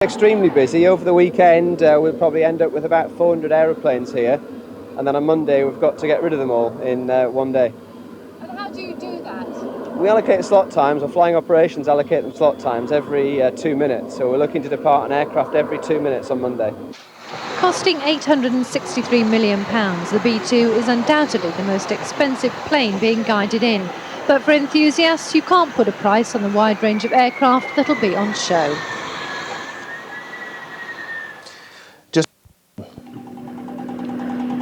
Extremely busy. Over the weekend we'll probably end up with about 400 aeroplanes here, and then on Monday we've got to get rid of them all in one day. And how do you do that? We allocate slot times, or flying operations allocate them slot times every 2 minutes, so we're looking to depart an aircraft every 2 minutes on Monday. Costing £863 million, the B-2 is undoubtedly the most expensive plane being guided in. But for enthusiasts, you can't put a price on the wide range of aircraft that'll be on show.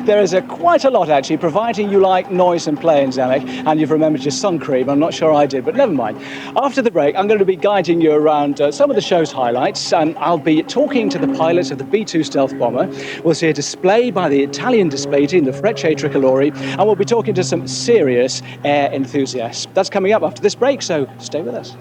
There is quite a lot actually, providing you like noise and planes, Alec, and you've remembered your sun cream. I'm not sure I did, but never mind. After the break, I'm going to be guiding you around some of the show's highlights, and I'll be talking to the pilots of the B-2 stealth bomber. We'll see a display by the Italian display team, the Frecce Tricolori, and we'll be talking to some serious air enthusiasts. That's coming up after this break, so stay with us.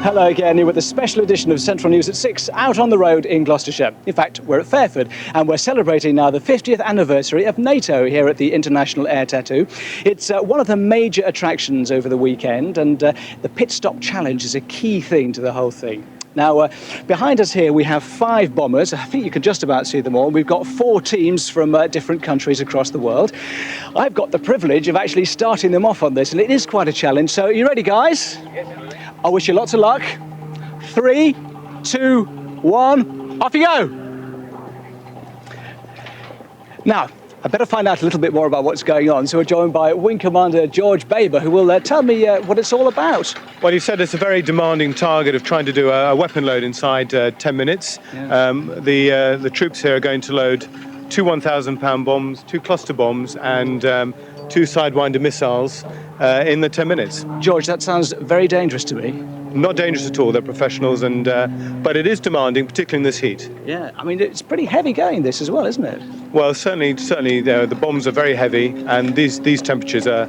Hello again, here with a special edition of Central News at 6, out on the road in Gloucestershire. In fact, we're at Fairford, and we're celebrating now the 50th anniversary of NATO here at the International Air Tattoo. It's one of the major attractions over the weekend, and the pit stop challenge is a key thing to the whole thing. Now, behind us here we have 5 bombers. I think you can just about see them all. We've got 4 teams from different countries across the world. I've got the privilege of actually starting them off on this, and it is quite a challenge. So, are you ready, guys? I wish you lots of luck. 3, 2, 1, off you go! Now, I better find out a little bit more about what's going on. So we're joined by Wing Commander George Baber, who will tell me what it's all about. Well, you said it's a very demanding target of trying to do a weapon load inside 10 minutes. Yeah. The troops here are going to load 2 1,000-pound bombs, 2 cluster bombs, and 2 Sidewinder missiles in the 10 minutes. George, that sounds very dangerous to me. Not dangerous at all. They're professionals, and but it is demanding, particularly in this heat. Yeah, I mean, it's pretty heavy going, this as well, isn't it? Well, certainly the bombs are very heavy, and these temperatures are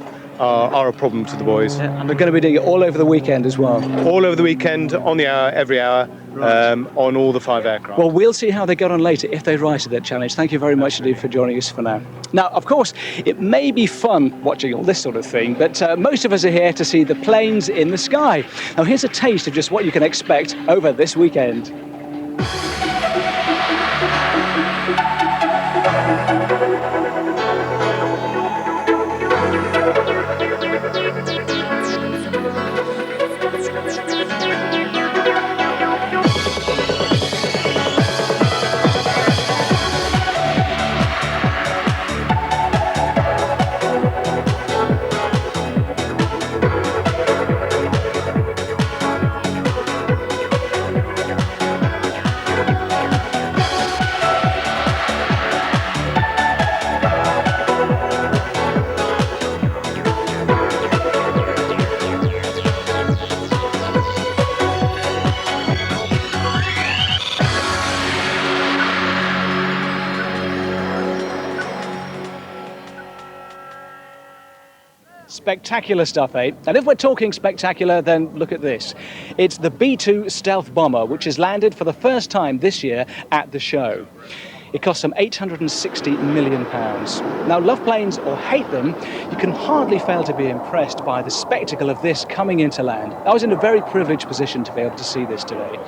a problem to the boys. Yeah, and they're going to be doing it all over the weekend as well. All over the weekend, on the hour, every hour, right. On all the 5 aircraft. Well, we'll see how they get on later if they rise to that challenge. Thank you very much indeed for joining us for now. Now, of course, it may be fun watching all this sort of thing, but most of us are here to see the planes in the sky. Now, here's a taste of just what you can expect over this weekend. Spectacular stuff, eh? And if we're talking spectacular, then look at this. It's the B-2 stealth bomber, which has landed for the first time this year at the show. It cost them £860 million. Now, love planes or hate them, you can hardly fail to be impressed by the spectacle of this coming into land. I was in a very privileged position to be able to see this today.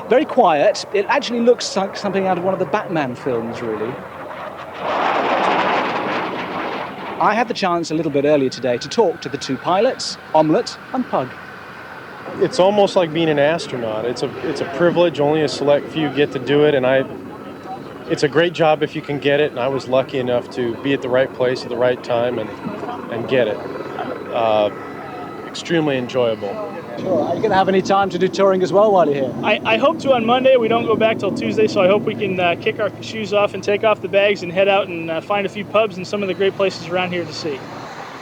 Very quiet. It actually looks like something out of one of the Batman films, really. I had the chance a little bit earlier today to talk to the 2 pilots, Omelette and Pug. It's almost like being an astronaut. It's a privilege. Only a select few get to do it, and it's a great job if you can get it. And I was lucky enough to be at the right place at the right time and get it. Extremely enjoyable. Sure. Are you going to have any time to do touring as well while you're here? I hope to on Monday. We don't go back till Tuesday, so I hope we can kick our shoes off and take off the bags and head out and find a few pubs and some of the great places around here to see.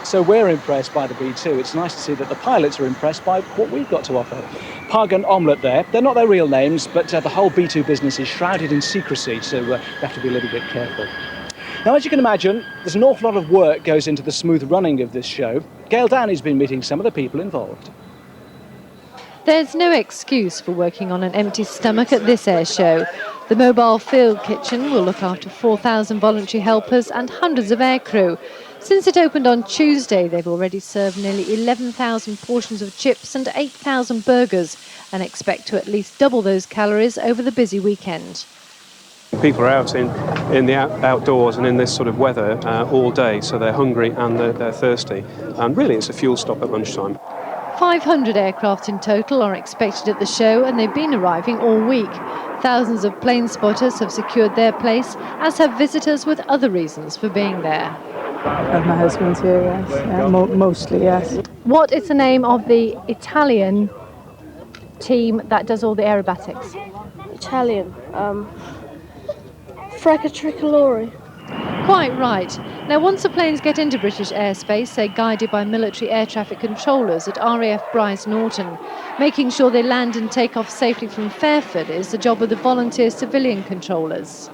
So we're impressed by the B-2. It's nice to see that the pilots are impressed by what we've got to offer. Pug and Omelette there. They're not their real names, but the whole B-2 business is shrouded in secrecy, so we have to be a little bit careful. Now, as you can imagine, there's an awful lot of work goes into the smooth running of this show. Gail Downey's been meeting some of the people involved. There's no excuse for working on an empty stomach at this air show. The mobile field kitchen will look after 4,000 voluntary helpers and hundreds of aircrew. Since it opened on Tuesday, they've already served nearly 11,000 portions of chips and 8,000 burgers and expect to at least double those calories over the busy weekend. People are out in the outdoors and in this sort of weather all day, so they're hungry and they're thirsty. And really, it's a fuel stop at lunchtime. 500 aircraft in total are expected at the show, and they've been arriving all week. Thousands of plane spotters have secured their place, as have visitors with other reasons for being there. My husband's here, yes. Yeah, mostly, yes. What is the name of the Italian team that does all the aerobatics? Italian. Tricolore. Quite right. Now, once the planes get into British airspace, they're guided by military air traffic controllers at RAF Bryce Norton. Making sure they land and take off safely from Fairford is the job of the volunteer civilian controllers.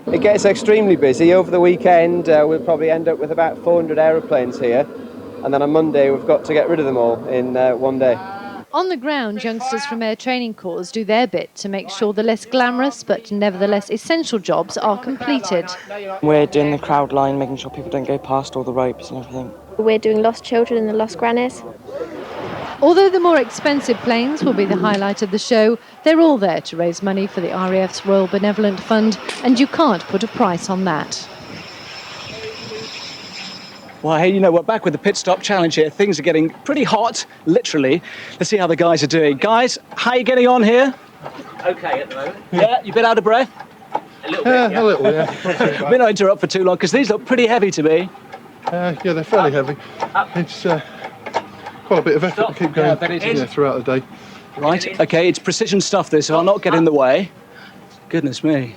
It gets extremely busy. Over the weekend, we'll probably end up with about 400 aeroplanes here. And then on Monday, we've got to get rid of them all in one day. On the ground, youngsters from air training corps do their bit to make sure the less glamorous but nevertheless essential jobs are completed. We're doing the crowd line, making sure people don't go past all the ropes and everything. We're doing lost children and the lost grannies. Although the more expensive planes will be the highlight of the show, they're all there to raise money for the RAF's Royal Benevolent Fund, and you can't put a price on that. Well, hey, you know, we're back with the pit stop challenge here. Things are getting pretty hot, literally. Let's see how the guys are doing. Guys, how are you getting on here? Okay at the moment. Yeah, you a bit out of breath? A little bit, yeah. A little, yeah. We're not interrupt for too long, because these look pretty heavy to me. Yeah, they're fairly heavy. It's quite a bit of effort to keep going throughout the day. Right, okay, it's precision stuff this, so I'll not get in the way. Goodness me.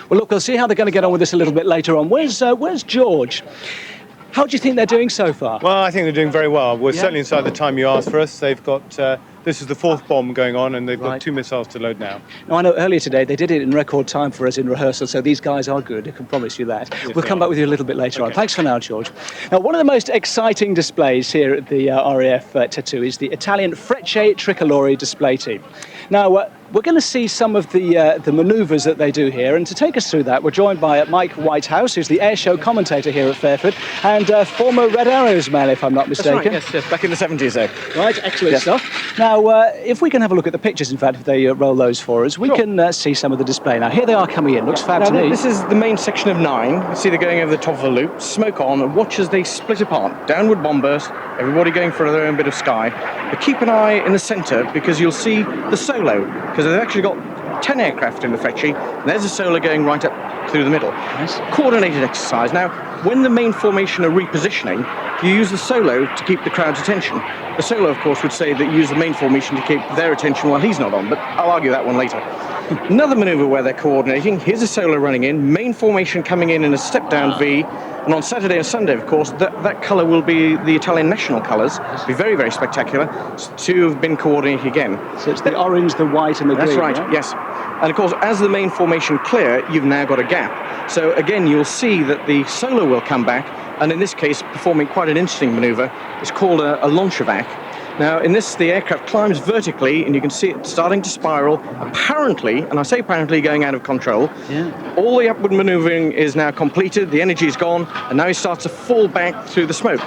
Well, look, we'll see how they're going to get on with this a little bit later on. Where's George? How do you think they're doing so far? Well, I think they're doing very well. We're certainly inside the time you asked for us. They've got, this is the fourth bomb going on, and they've got 2 missiles to load now. Now, I know earlier today they did it in record time for us in rehearsal, so these guys are good, I can promise you that. Yes, we'll come back with you a little bit later on. Thanks for now, George. Now, one of the most exciting displays here at the RAF Tattoo is the Italian Frecce Tricolore display team. Now, we're going to see some of the manoeuvres that they do here, and to take us through that, we're joined by Mike Whitehouse, who's the airshow commentator here at Fairford, and former Red Arrows man, if I'm not mistaken. That's right, yes, back in the 70s, though. Right, excellent stuff. Now, if we can have a look at the pictures, in fact, if they roll those for us, we can see some of the display. Now, here they are coming in. Looks fab to me. This is the main section of 9. You see they're going over the top of the loop, smoke on, and watch as they split apart. Downward bomb burst, everybody going for their own bit of sky. But keep an eye in the centre, because you'll see the solo, because they've actually got 10 aircraft in the Frecce, and there's a solo going right up through the middle. Nice. Coordinated exercise. Now, when the main formation are repositioning, you use the solo to keep the crowd's attention. The solo, of course, would say that you use the main formation to keep their attention while he's not on, but I'll argue that one later. Another manoeuvre where they're coordinating, here's a solo running in, main formation coming in a step-down V, and on Saturday and Sunday, of course, that colour will be the Italian national colours. It'll be very, very spectacular. Two have been coordinated again. So it's the orange, the white and the green. That's right, yes. And of course, as the main formation clear, you've now got a gap. So again, you'll see that the solo will come back, and in this case, performing quite an interesting manoeuvre. It's called a launchevac. Now, in this, the aircraft climbs vertically, and you can see it starting to spiral, apparently, and I say apparently, going out of control. Yeah. All the upward manoeuvring is now completed, the energy is gone, and now he starts to fall back through the smoke.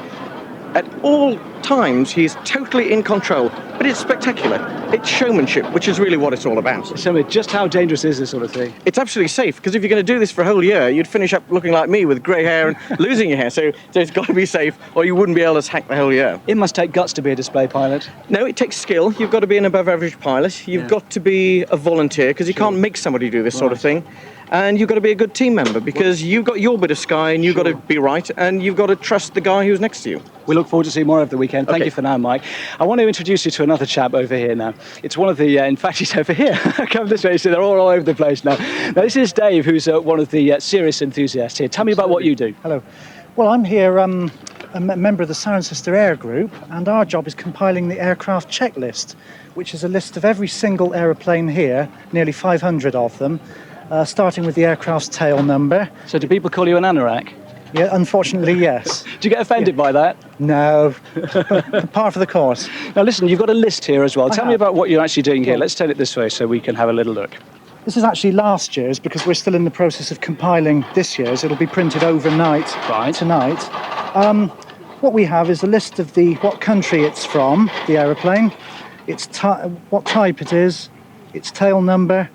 At all times, he is totally in control, but it's spectacular. It's showmanship, which is really what it's all about. So just how dangerous is this sort of thing? It's absolutely safe, because if you're going to do this for a whole year, you'd finish up looking like me with grey hair and losing your hair. So it's got to be safe, or you wouldn't be able to hack the whole year. It must take guts to be a display pilot. No, it takes skill. You've got to be an above-average pilot. You've got to be a volunteer, because you can't make somebody do this sort of thing. And you've got to be a good team member, because you've got your bit of sky and you've got to be right, and you've got to trust the guy who's next to you. We look forward to seeing more of the weekend. Thank you for now, Mike. I want to introduce you to another chap over here now. It's one of the, in fact, he's over here. Come this way, you see, they're all over the place now. Now, this is Dave, who's one of the serious enthusiasts here. Tell me about what you do. Hello. Well, I'm here, a member of the Siren Sister Air Group, and our job is compiling the aircraft checklist, which is a list of every single aeroplane here, nearly 500 of them, starting with the aircraft's tail number. So do people call you an anorak? Yeah, unfortunately, yes. Do you get offended by that? No. Par for the course. Now listen, you've got a list here as well. I Tell me have. about what you're actually doing here. Well, Let's turn it this way so we can have a little look. This is actually last year's because we're still in the process of compiling this year's. It'll be printed overnight tonight. What we have is a list of what country it's from, the aeroplane, what type it is, its tail number,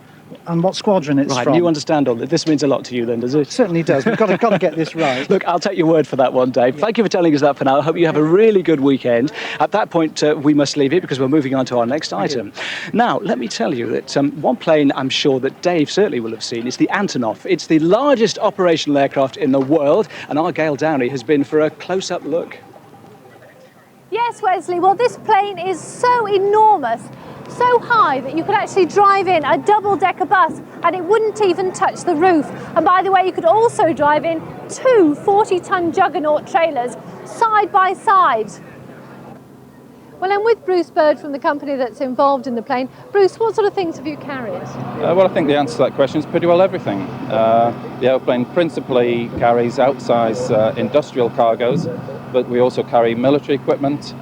and what squadron it's Right, from. you understand all that. This means a lot to you then, does it? It certainly does. We've got to get this right. Look, I'll take your word for that one, Dave. Thank you for telling us that for now. I hope you have a really good weekend. At that point, we must leave it because we're moving on to our next item. Now, let me tell you that one plane I'm sure that Dave certainly will have seen is the Antonov. It's the largest operational aircraft in the world, and our Gail Downey has been for a close-up look. Yes, Wesley. Well, this plane is so enormous, so high that you could actually drive in a double-decker bus and it wouldn't even touch the roof. And by the way, you could also drive in two 40-ton juggernaut trailers side by side. Well, I'm with Bruce Bird from the company that's involved in the plane. Bruce, what sort of things have you carried? Well, I think the answer to that question is pretty well everything. The aeroplane principally carries outsize industrial cargoes, but we also carry military equipment,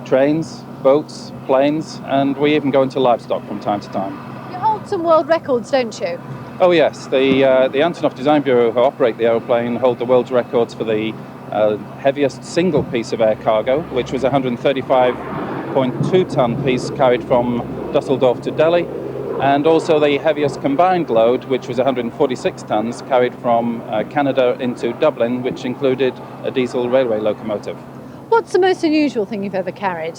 trains, boats, planes, and we even go into livestock from time to time. You hold some world records, don't you? Oh yes, the Antonov Design Bureau, who operate the aeroplane, hold the world's records for the heaviest single piece of air cargo, which was a 135.2 ton piece carried from Dusseldorf to Delhi, and also the heaviest combined load, which was 146 tons, carried from Canada into Dublin, which included a diesel railway locomotive. What's the most unusual thing you've ever carried?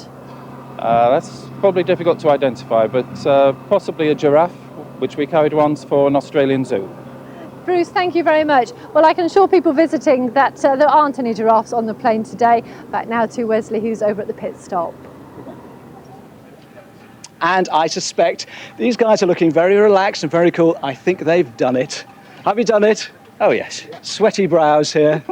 That's probably difficult to identify, but possibly a giraffe, which we carried once for an Australian zoo. Bruce, thank you very much. Well, I can assure people visiting that there aren't any giraffes on the plane today. Back now to Wesley, who's over at the pit stop. And I suspect these guys are looking very relaxed and very cool. I think they've done it. Have you done it? Oh, yes. Sweaty brows here.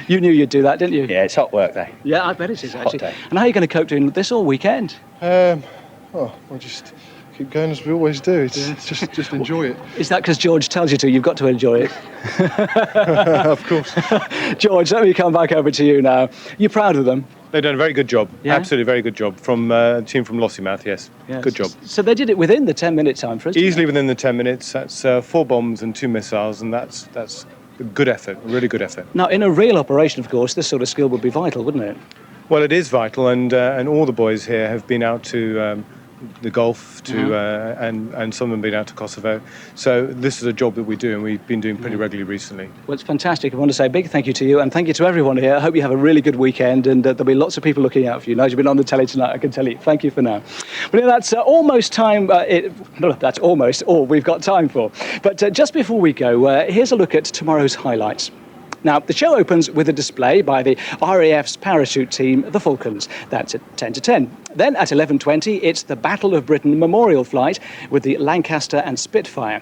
You knew you'd do that, didn't you? Yeah, it's hot work day. Yeah, I bet it is, actually. Hot day. And how are you going to cope doing this all weekend? We'll just keep going as we always do. It's just enjoy it. Is that because George tells you to? You've got to enjoy it. Of course. George, let me come back over to you now. You proud of them? They've done a very good job. Yeah? Absolutely very good job from a team from Lossiemouth, yes. Good job. So they did it within the 10-minute time for us? Easily within the 10 minutes. That's 4 bombs and 2 missiles, and that's a good effort, a really good effort. Now, in a real operation, of course, this sort of skill would be vital, wouldn't it? Well, it is vital, and all the boys here have been out to the Gulf, and some of them have been out to Kosovo. So this is a job that we do, and we've been doing pretty regularly recently. Well, it's fantastic. I want to say a big thank you to you, and thank you to everyone here. I hope you have a really good weekend, and there'll be lots of people looking out for you. Now you've been on the telly tonight, I can tell you. Thank you for now. But that's almost time. That's almost all we've got time for. But just before we go, here's a look at tomorrow's highlights. Now, the show opens with a display by the RAF's parachute team, the Falcons. That's at 10 to 10. Then at 11:20, it's the Battle of Britain memorial flight with the Lancaster and Spitfire.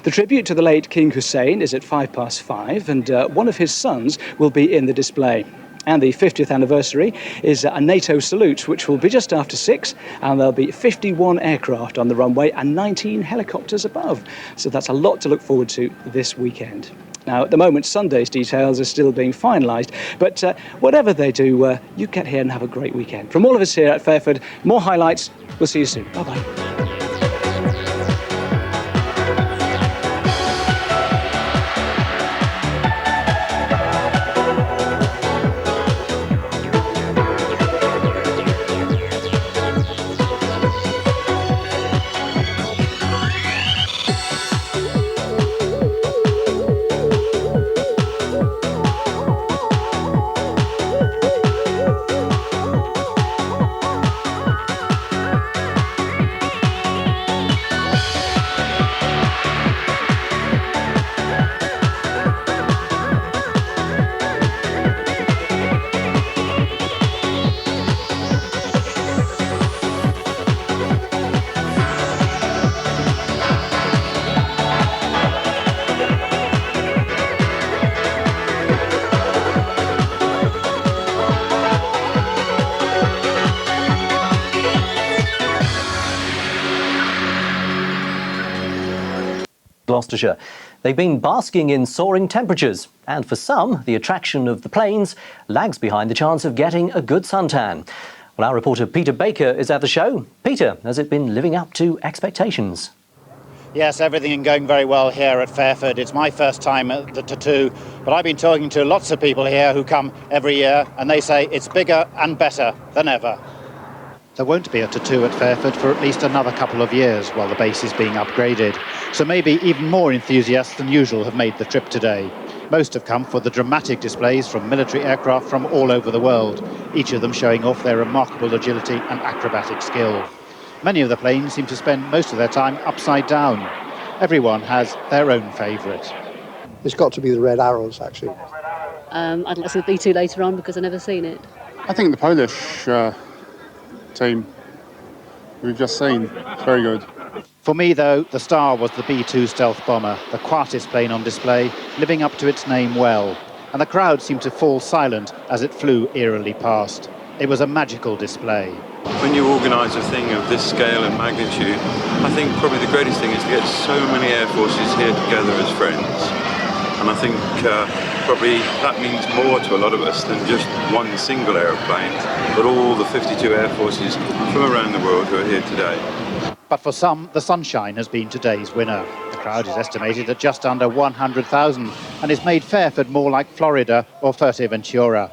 The tribute to the late King Hussein is at 5:05, and one of his sons will be in the display. And the 50th anniversary is a NATO salute, which will be just after 6, and there'll be 51 aircraft on the runway and 19 helicopters above. So that's a lot to look forward to this weekend. Now, at the moment, Sunday's details are still being finalised, but whatever they do, you get here and have a great weekend. From all of us here at Fairford, more highlights. We'll see you soon. Bye-bye. Gloucestershire. They've been basking in soaring temperatures, and for some, the attraction of the planes lags behind the chance of getting a good suntan. Well, our reporter Peter Baker is at the show. Peter, has it been living up to expectations? Yes, everything going very well here at Fairford. It's my first time at the Tattoo, but I've been talking to lots of people here who come every year, and they say it's bigger and better than ever. There won't be a Tattoo at Fairford for at least another couple of years while the base is being upgraded. So maybe even more enthusiasts than usual have made the trip today. Most have come for the dramatic displays from military aircraft from all over the world, each of them showing off their remarkable agility and acrobatic skill. Many of the planes seem to spend most of their time upside down. Everyone has their own favourite. It's got to be the Red Arrows, actually. I'd like to see the B2 later on because I've never seen it. I think the Polish team we've just seen, it's very good. For me, though, the star was the B2 stealth bomber, the quietest plane on display, living up to its name well. And the crowd seemed to fall silent as it flew eerily past. It was a magical display. When you organise a thing of this scale and magnitude, I think probably the greatest thing is to get so many air forces here together as friends. And I think probably that means more to a lot of us than just one single aeroplane, but all the 52 air forces from around the world who are here today. But for some, the sunshine has been today's winner. The crowd is estimated at just under 100,000 and has made Fairford more like Florida or Fuerteventura.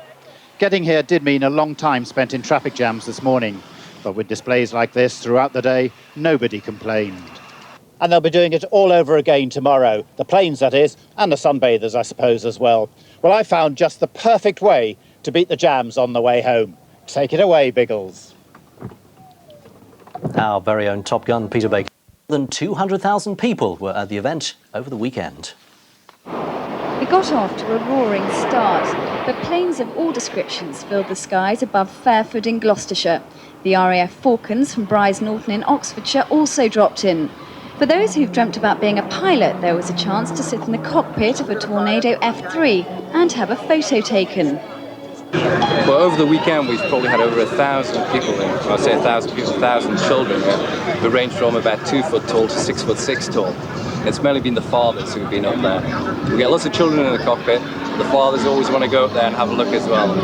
Getting here did mean a long time spent in traffic jams this morning, but with displays like this throughout the day, nobody complained. And they'll be doing it all over again tomorrow. The planes, that is, and the sunbathers, I suppose, as well. Well, I found just the perfect way to beat the jams on the way home. Take it away, Biggles. Our very own Top Gun, Peter Baker. More than 200,000 people were at the event over the weekend. It got off to a roaring start, but planes of all descriptions filled the skies above Fairford in Gloucestershire. The RAF Falcons from Brize Norton in Oxfordshire also dropped in. For those who've dreamt about being a pilot, there was a chance to sit in the cockpit of a Tornado F3 and have a photo taken. Well, over the weekend we've probably had over 1,000 people in. When I say 1,000 people, 1,000 children who range from about 2 foot tall to 6'6" tall. It's mainly been the fathers who've been up there. We get lots of children in the cockpit. The fathers always want to go up there and have a look as well.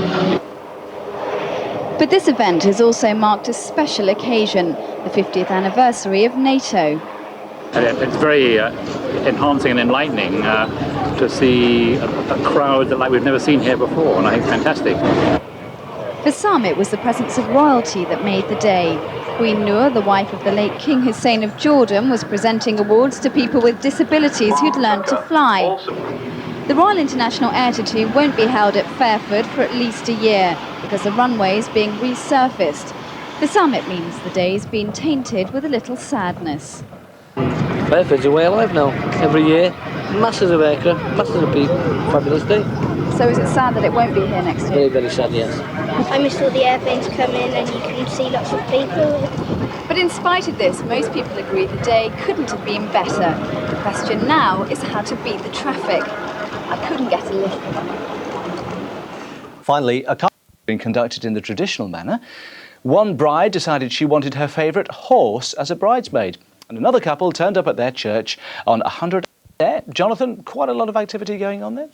But this event has also marked a special occasion, the 50th anniversary of NATO. It's very enhancing and enlightening to see a crowd like we've never seen here before, and I think it's fantastic. For some, it was the presence of royalty that made the day. Queen Noor, the wife of the late King Hussein of Jordan, was presenting awards to people with disabilities who'd learned to fly. The Royal International Air Tattoo won't be held at Fairford for at least a year because the runway is being resurfaced. For some, it means the day's been tainted with a little sadness. Fairford's a way alive now. Every year, masses of aircraft, masses of people. Fabulous day. So is it sad that it won't be here next year? Very, very sad, yes. I miss all the airplanes come in and you can see lots of people. But in spite of this, most people agree the day couldn't have been better. The question now is how to beat the traffic. I couldn't get a lift. Finally, a couple been conducted in the traditional manner. One bride decided she wanted her favourite horse as a bridesmaid, and another couple turned up at their church on 100 Air. Jonathan, quite a lot of activity going on there.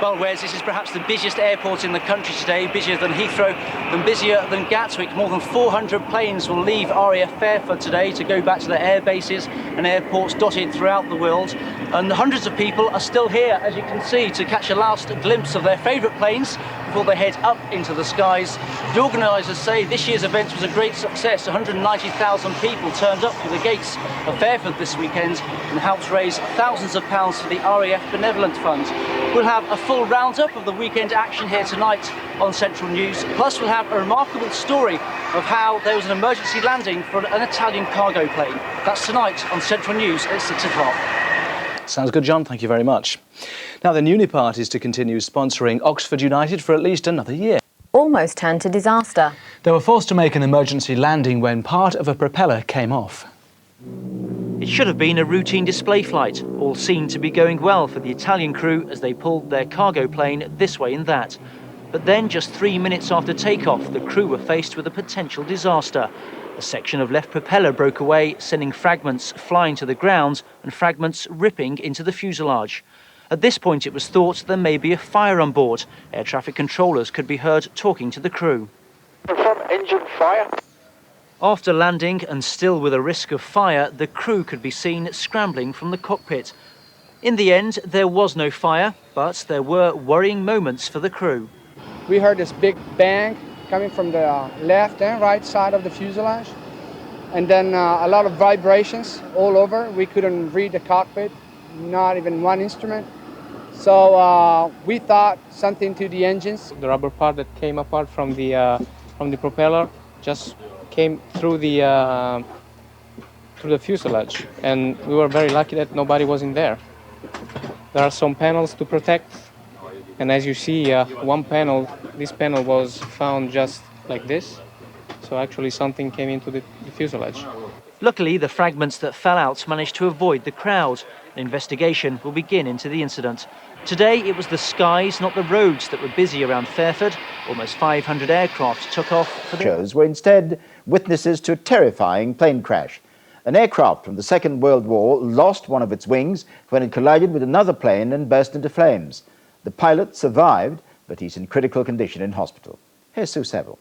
Well, Wes, this is perhaps the busiest airport in the country today, busier than Heathrow and busier than Gatwick. More than 400 planes will leave RAF Fairford today to go back to their air bases and airports dotted throughout the world. And hundreds of people are still here, as you can see, to catch a last glimpse of their favourite planes before they head up into the skies. The organisers say this year's event was a great success. 190,000 people turned up through the gates of Fairford this weekend and helped raise thousands of pounds for the RAF Benevolent Fund. We'll have a full roundup of the weekend action here tonight on Central News. Plus, we'll have a remarkable story of how there was an emergency landing for an Italian cargo plane. That's tonight on Central News at 6 o'clock. Sounds good, John. Thank you very much. Now, the Unipart is to continue sponsoring Oxford United for at least another year. Almost turned to disaster. They were forced to make an emergency landing when part of a propeller came off. It should have been a routine display flight. All seemed to be going well for the Italian crew as they pulled their cargo plane this way and that. But then, just 3 minutes after takeoff, the crew were faced with a potential disaster. A section of left propeller broke away, sending fragments flying to the ground and fragments ripping into the fuselage. At this point, it was thought there may be a fire on board. Air traffic controllers could be heard talking to the crew. Confirm engine fire. After landing, and still with a risk of fire, the crew could be seen scrambling from the cockpit. In the end, there was no fire, but there were worrying moments for the crew. We heard this big bang coming from the left and right side of the fuselage, and then a lot of vibrations all over. We couldn't read the cockpit, not even one instrument. So we thought something to the engines. The rubber part that came apart from the propeller just came through the fuselage, and we were very lucky that nobody was in there. There are some panels to protect, and as you see, one panel, this panel was found just like this. So actually something came into the fuselage. Luckily, the fragments that fell out managed to avoid the crowd. An investigation will begin into the incident. Today, it was the skies, not the roads, that were busy around Fairford. Almost 500 aircraft took off for the... Shows were instead witnesses to a terrifying plane crash. An aircraft from the Second World War lost one of its wings when it collided with another plane and burst into flames. The pilot survived, but he's in critical condition in hospital. Here's Sue Seville.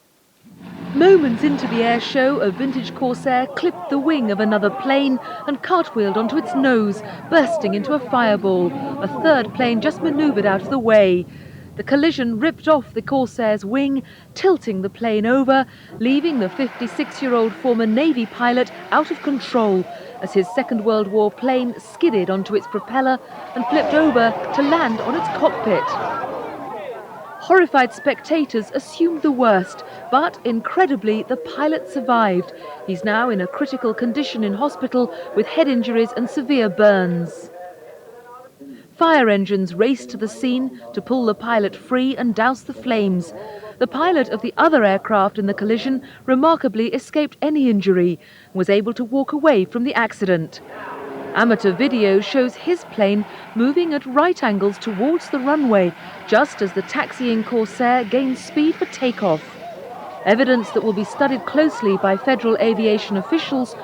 Moments into the air show, a vintage Corsair clipped the wing of another plane and cartwheeled onto its nose, bursting into a fireball. A third plane just manoeuvred out of the way. The collision ripped off the Corsair's wing, tilting the plane over, leaving the 56-year-old former Navy pilot out of control as his Second World War plane skidded onto its propeller and flipped over to land on its cockpit. Horrified spectators assumed the worst, but incredibly, the pilot survived. He's now in a critical condition in hospital with head injuries and severe burns. Fire engines raced to the scene to pull the pilot free and douse the flames. The pilot of the other aircraft in the collision remarkably escaped any injury and was able to walk away from the accident. Amateur video shows his plane moving at right angles towards the runway, just as the taxiing Corsair gains speed for takeoff. Evidence that will be studied closely by federal aviation officials